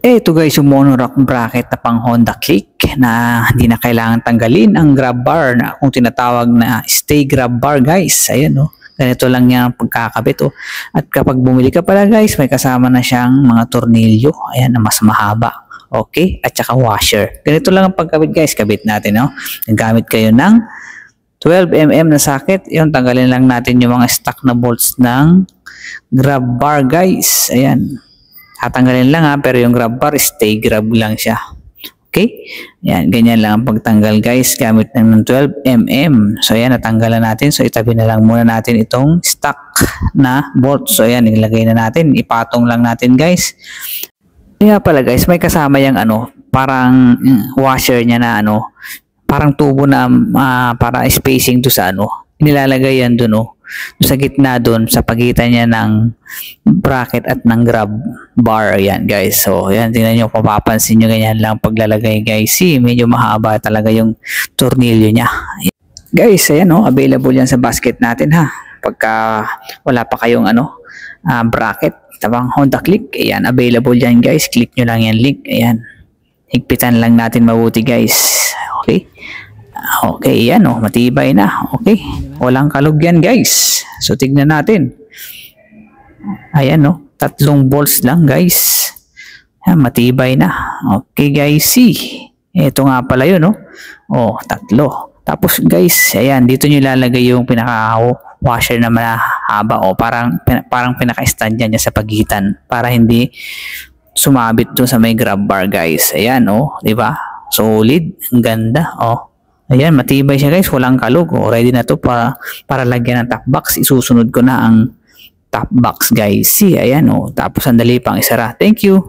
Ito guys, yung monorack bracket na pang Honda Click na hindi na kailangan tanggalin ang grab bar na kung tinatawag na stay grab bar guys. Ayan o. Ganito lang yan ang pagkakabit o. At kapag bumili ka pala guys, may kasama na siyang mga tornilyo. Ayan na mas mahaba. Okay? At saka washer. Ganito lang ang pagkabit guys. Kabit natin o. Nagamit kayo ng 12mm na socket. Yun, tanggalin lang natin yung mga stock na bolts ng grab bar guys. Ayan. Tatanggalin lang ha, pero yung grab bar, stay grab lang siya. Okay? Yan, ganyan lang ang pagtanggal guys, gamit ng 12mm. So yan, natanggalan natin. So itabi na lang muna natin itong stock na bolt. So yan, ilagay na natin. Ipatong lang natin guys. Kaya pala guys, may kasama yung parang washer niya na parang tubo na para spacing to sa nilalagay yan dun sa gitna doon sa pagitan niya ng bracket at ng grab bar. Ayan guys, so ayan, tingnan nyo, papapansin nyo ganyan lang paglalagay guys. See, medyo mahaba talaga yung tornilyo niya guys. Ayan available yan sa basket natin ha, pagka wala pa kayong bracket tabang Honda Click. Ayan, available yan guys, click nyo lang yan link. Ayan, higpitan lang natin mabuti guys. Okay. Okay, yan matibay na. Okay, walang kalog yan guys. So tignan natin. Ayan 3 bolts lang guys. Yan, matibay na. Okay guys, see. Ito nga pala yun 3. Tapos guys, ayan, dito nyo ilalagay yung pinaka washer na mahaba parang pinaka-stand niya sa pagitan para hindi sumabit doon sa may grab bar guys. Ayan di ba? Solid, ang ganda Ayan, matibay siya guys, walang kalog. Ready na to para lagyan ng top box. Isusunod ko na ang top box guys. See, ayan tapos sandali pang isara. Thank you.